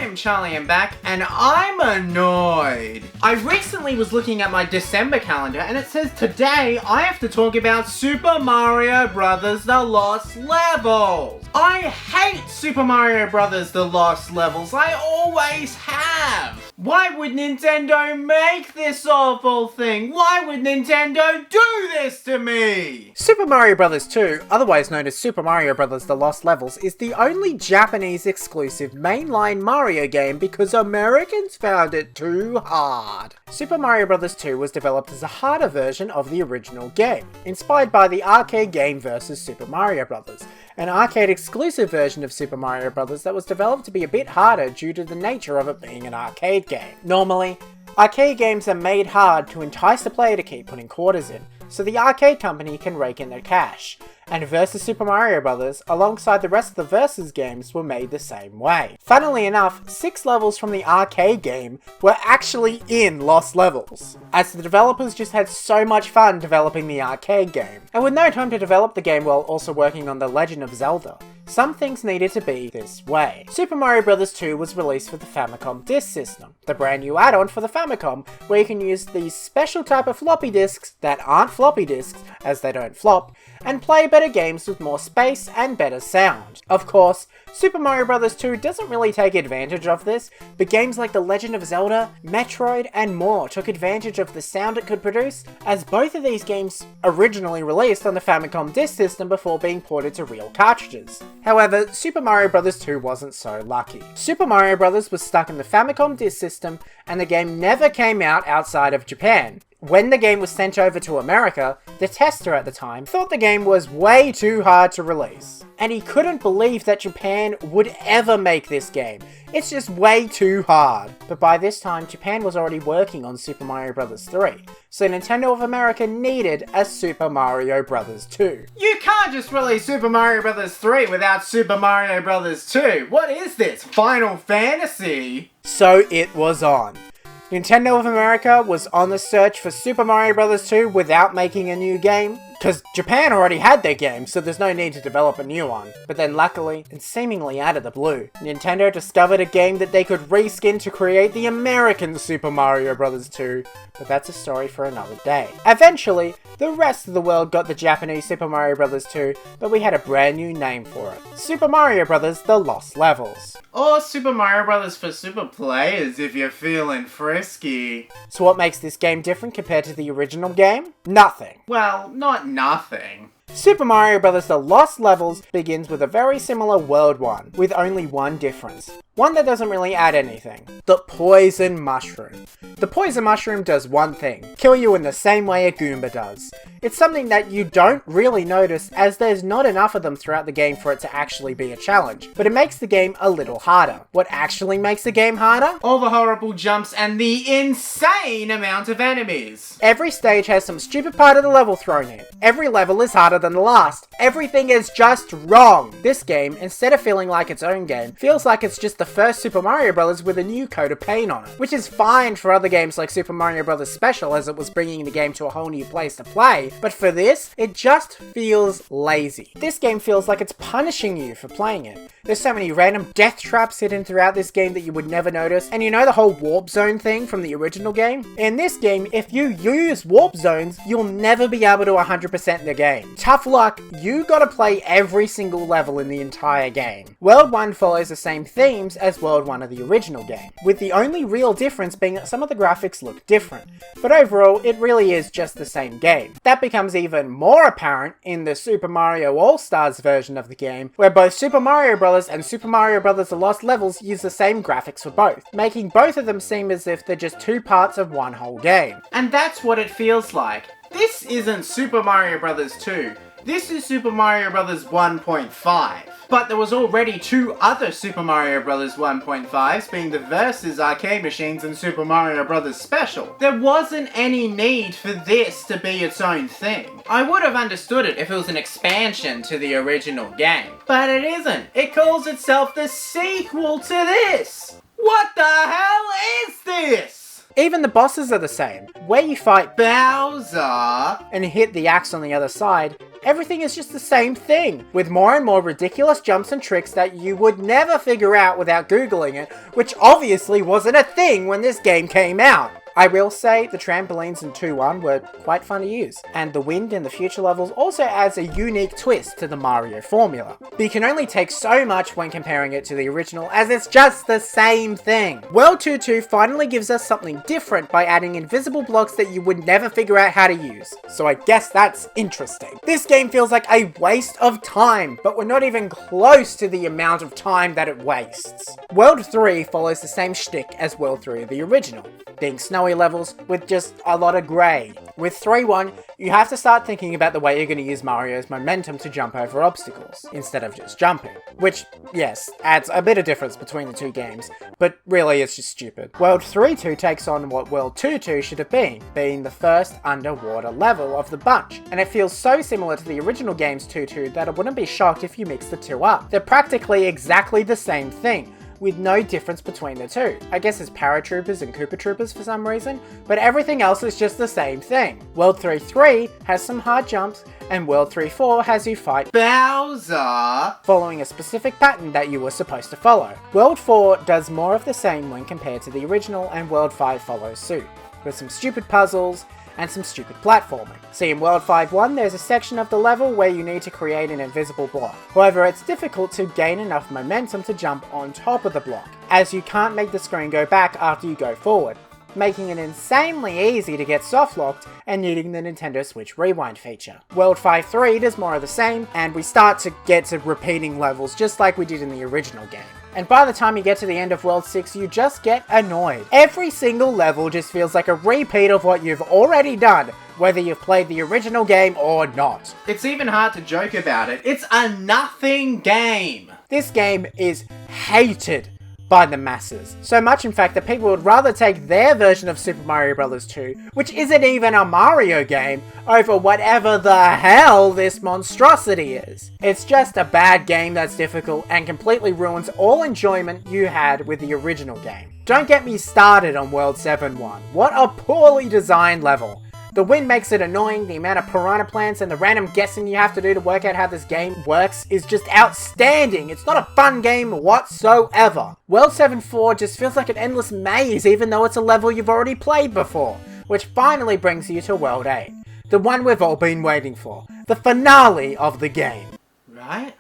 I'm Charlie and back, and I'm annoyed. I recently was looking at my December calendar and it says today I have to talk about Super Mario Bros. The Lost Levels. I hate Super Mario Bros. The Lost Levels. I always have. Why would Nintendo make this awful thing? Why would Nintendo do this to me? Super Mario Bros. 2, otherwise known as Super Mario Bros. The Lost Levels, is the only Japanese exclusive mainline Mario game because Americans found it too hard. Super Mario Bros. 2 was developed as a harder version of the original game, inspired by the arcade game vs. Super Mario Bros., an arcade exclusive version of Super Mario Bros. That was developed to be a bit harder due to the nature of it being an arcade game. Normally, arcade games are made hard to entice the player to keep putting quarters in, so the arcade company can rake in their cash. And Versus Super Mario Bros., alongside the rest of the Versus games, were made the same way. Funnily enough, 6 levels from the arcade game were actually in Lost Levels, as the developers just had so much fun developing the arcade game. And with no time to develop the game while also working on The Legend of Zelda, some things needed to be this way. Super Mario Bros. 2 was released for the Famicom Disk System, the brand new add-on for the Famicom, where you can use these special type of floppy disks that aren't floppy disks, as they don't flop, and play better games with more space and better sound. Of course, Super Mario Bros. 2 doesn't really take advantage of this, but games like The Legend of Zelda, Metroid, and more took advantage of the sound it could produce, as both of these games originally released on the Famicom Disk System before being ported to real cartridges. However, Super Mario Bros. 2 wasn't so lucky. Super Mario Bros. Was stuck in the Famicom Disk System, and the game never came out outside of Japan. When the game was sent over to America, the tester at the time thought the game was way too hard to release. And he couldn't believe that Japan would ever make this game. It's just way too hard. But by this time, Japan was already working on Super Mario Bros. 3, so Nintendo of America needed a Super Mario Bros. 2. You can't just release Super Mario Bros. 3 without Super Mario Bros. 2. What is this, Final Fantasy? So it was on. Nintendo of America was on the search for Super Mario Bros. 2 without making a new game, because Japan already had their game, so there's no need to develop a new one. But then luckily, and seemingly out of the blue, Nintendo discovered a game that they could reskin to create the American Super Mario Bros. 2, but that's a story for another day. Eventually, the rest of the world got the Japanese Super Mario Bros. 2, but we had a brand new name for it. Super Mario Bros. The Lost Levels. Or Super Mario Bros. For super players if you're feeling frisky. So what makes this game different compared to the original game? Nothing. Well, not nothing. Super Mario Bros. The Lost Levels begins with a very similar World 1, with only one difference. One that doesn't really add anything. The Poison Mushroom. The Poison Mushroom does one thing: kill you in the same way a Goomba does. It's something that you don't really notice, as there's not enough of them throughout the game for it to actually be a challenge, but it makes the game a little harder. What actually makes the game harder? All the horrible jumps and the insane amount of enemies. Every stage has some stupid part of the level thrown in. Every level is harder than the last. Everything is just wrong. This game, instead of feeling like its own game, feels like it's just the first Super Mario Bros. With a new coat of paint on it, which is fine for other games like Super Mario Bros. Special, as it was bringing the game to a whole new place to play, but for this, it just feels lazy. This game feels like it's punishing you for playing it. There's so many random death traps hidden throughout this game that you would never notice, and you know the whole warp zone thing from the original game? In this game, if you use warp zones, you'll never be able to 100% the game. Tough luck, you gotta play every single level in the entire game. World 1 follows the same themes as World 1 of the original game, with the only real difference being that some of the graphics look different, but overall it really is just the same game. That becomes even more apparent in the Super Mario All-Stars version of the game, where both Super Mario Bros. And Super Mario Bros. The Lost Levels use the same graphics for both, making both of them seem as if they're just two parts of one whole game. And that's what it feels like. This isn't Super Mario Bros. 2. This is Super Mario Bros. 1.5. But there was already two other Super Mario Bros. 1.5s, being the Versus arcade machines and Super Mario Bros. Special. There wasn't any need for this to be its own thing. I would have understood it if it was an expansion to the original game. But it isn't. It calls itself the sequel to this. What the hell is this? Even the bosses are the same. Where you fight Bowser and hit the axe on the other side, everything is just the same thing, with more and more ridiculous jumps and tricks that you would never figure out without googling it, which obviously wasn't a thing when this game came out. I will say the trampolines in 2-1 were quite fun to use, and the wind in the future levels also adds a unique twist to the Mario formula. But you can only take so much when comparing it to the original, as it's just the same thing. World 2.2 finally gives us something different by adding invisible blocks that you would never figure out how to use, so I guess that's interesting. This game feels like a waste of time, but we're not even close to the amount of time that it wastes. World 3 follows the same shtick as World 3 of the original, being snowy levels with just a lot of grey. With 3.1, you have to start thinking about the way you're going to use Mario's momentum to jump over obstacles, instead of just jumping. Which, yes, adds a bit of difference between the two games, but really it's just stupid. World 3.2 takes on what World 2.2 should have been, being the first underwater level of the bunch, and it feels so similar to the original game's 2.2 that I wouldn't be shocked if you mix the two up. They're practically exactly the same thing, with no difference between the two. I guess it's Paratroopers and Koopa Troopers for some reason, but everything else is just the same thing. World 3.3 has some hard jumps, and World 3.4 has you fight Bowser following a specific pattern that you were supposed to follow. World 4 does more of the same when compared to the original, and World 5 follows suit, with some stupid puzzles and some stupid platforming. See, in World 5.1 there's a section of the level where you need to create an invisible block. However, it's difficult to gain enough momentum to jump on top of the block, as you can't make the screen go back after you go forward, making it insanely easy to get soft-locked and needing the Nintendo Switch Rewind feature. World 5.3 does more of the same, and we start to get to repeating levels just like we did in the original game. And by the time you get to the end of World 6, you just get annoyed. Every single level just feels like a repeat of what you've already done, whether you've played the original game or not. It's even hard to joke about it. It's a nothing game. This game is hated by the masses. So much in fact that people would rather take their version of Super Mario Bros. 2, which isn't even a Mario game, over whatever the hell this monstrosity is. It's just a bad game that's difficult and completely ruins all enjoyment you had with the original game. Don't get me started on World 7.1. What a poorly designed level. The wind makes it annoying, the amount of piranha plants and the random guessing you have to do to work out how this game works is just outstanding. It's not a fun game whatsoever. World 7.4 just feels like an endless maze even though it's a level you've already played before, which finally brings you to World 8. The one we've all been waiting for. The finale of the game. Right?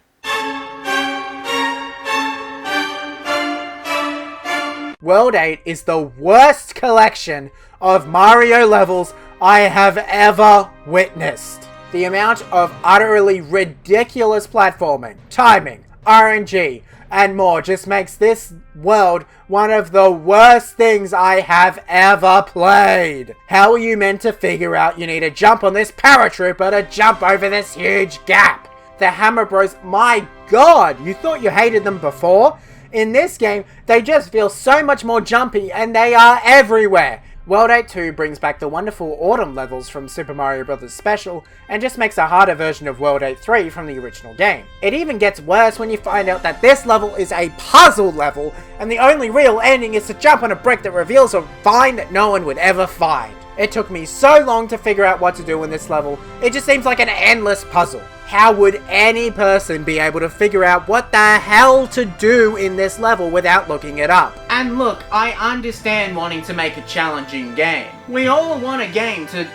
World 8 is the worst collection of Mario levels I have ever witnessed. The amount of utterly ridiculous platforming, timing, RNG, and more just makes this world one of the worst things I have ever played. How are you meant to figure out you need to jump on this paratrooper to jump over this huge gap? The Hammer Bros, my god, you thought you hated them before? In this game, they just feel so much more jumpy and they are everywhere. World 8.2 brings back the wonderful autumn levels from Super Mario Bros. Special and just makes a harder version of World 8.3 from the original game. It even gets worse when you find out that this level is a puzzle level and the only real ending is to jump on a brick that reveals a find that no one would ever find. It took me so long to figure out what to do in this level, it just seems like an endless puzzle. How would any person be able to figure out what the hell to do in this level without looking it up? And look, I understand wanting to make a challenging game. We all want a game to,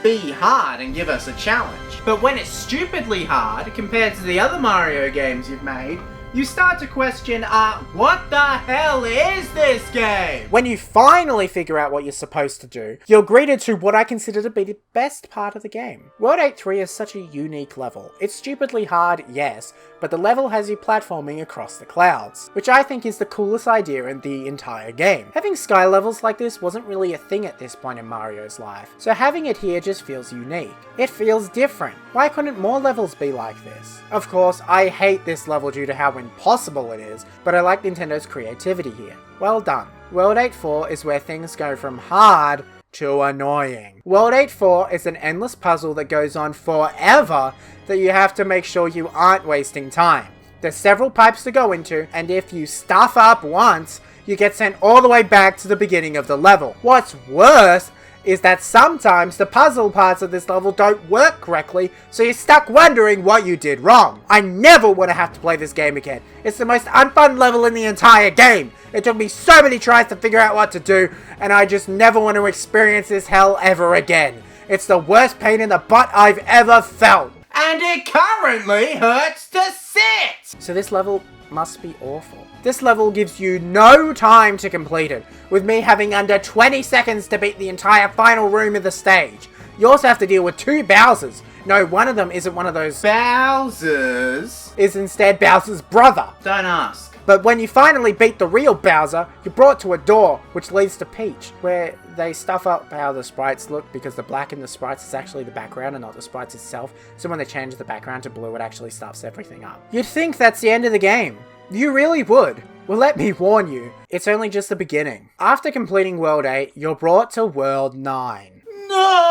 be hard and give us a challenge. But when it's stupidly hard compared to the other Mario games you've made, you start to question, what the hell is this game? When you finally figure out what you're supposed to do, you're greeted to what I consider to be the best part of the game. World 8.3 is such a unique level. It's stupidly hard, yes, but the level has you platforming across the clouds, which I think is the coolest idea in the entire game. Having sky levels like this wasn't really a thing at this point in Mario's life, so having it here just feels unique. It feels different. Why couldn't more levels be like this? Of course, I hate this level due to how impossible it is, but I like Nintendo's creativity here. Well done. World 8.4 is where things go from hard to annoying. World 8.4 is an endless puzzle that goes on forever that you have to make sure you aren't wasting time. There's several pipes to go into, and if you stuff up once, you get sent all the way back to the beginning of the level. What's worse is that sometimes the puzzle parts of this level don't work correctly, so you're stuck wondering what you did wrong. I never want to have to play this game again. It's the most unfun level in the entire game. It took me so many tries to figure out what to do, and I just never want to experience this hell ever again. It's the worst pain in the butt I've ever felt. And it currently hurts to sit! So this level must be awful. This level gives you no time to complete it, with me having under 20 seconds to beat the entire final room of the stage. You also have to deal with 2 Bowsers. No, one of them isn't one of those Bowsers? is instead Bowser's brother. Don't ask. But when you finally beat the real Bowser, you're brought to a door which leads to Peach, where they stuff up how the sprites look because the black in the sprites is actually the background and not the sprites itself. So when they change the background to blue, it actually stuffs everything up. You'd think that's the end of the game. You really would. Well, let me warn you, it's only just the beginning. After completing World 8, you're brought to World 9. No!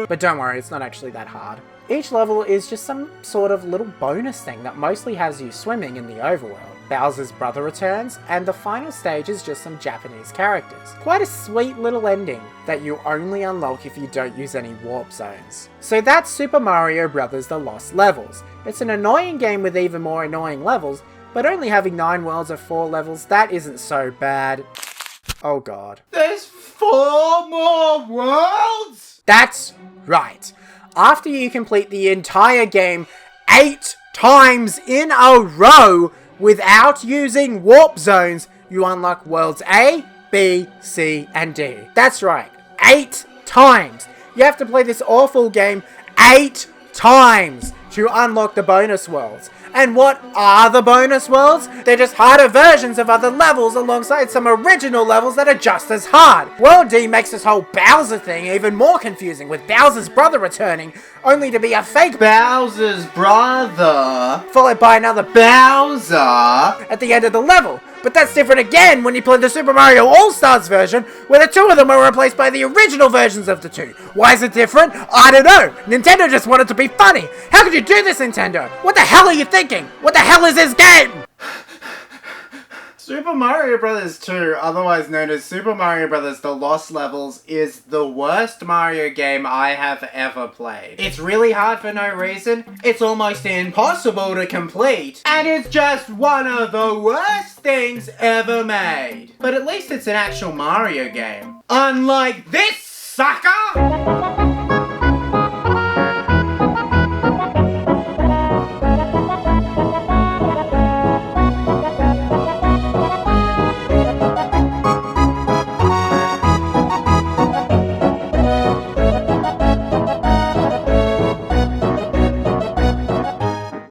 But don't worry, it's not actually that hard. Each level is just some sort of little bonus thing that mostly has you swimming in the overworld. Bowser's brother returns, and the final stage is just some Japanese characters. Quite a sweet little ending that you only unlock if you don't use any warp zones. So that's Super Mario Bros. The Lost Levels. It's an annoying game with even more annoying levels, but only having 9 worlds of 4 levels, that isn't so bad. Oh god. There's 4 more worlds? That's right. After you complete the entire game 8 times in a row without using warp zones, you unlock worlds A, B, C, and D. That's right, 8 times. You have to play this awful game 8 times to unlock the bonus worlds. And what are the bonus worlds? They're just harder versions of other levels alongside some original levels that are just as hard. World D makes this whole Bowser thing even more confusing, with Bowser's brother returning, only to be a fake Bowser's brother, followed by another Bowser, at the end of the level. But that's different again when you play the Super Mario All-Stars version, where the 2 of them were replaced by the original versions of the 2. Why is it different? I don't know. Nintendo just wanted to be funny. How could you do this, Nintendo? What the hell are you thinking? What the hell is this game? Super Mario Bros. 2, otherwise known as Super Mario Bros. The Lost Levels, is the worst Mario game I have ever played. It's really hard for no reason, it's almost impossible to complete, and it's just one of the worst things ever made. But at least it's an actual Mario game. Unlike this sucker!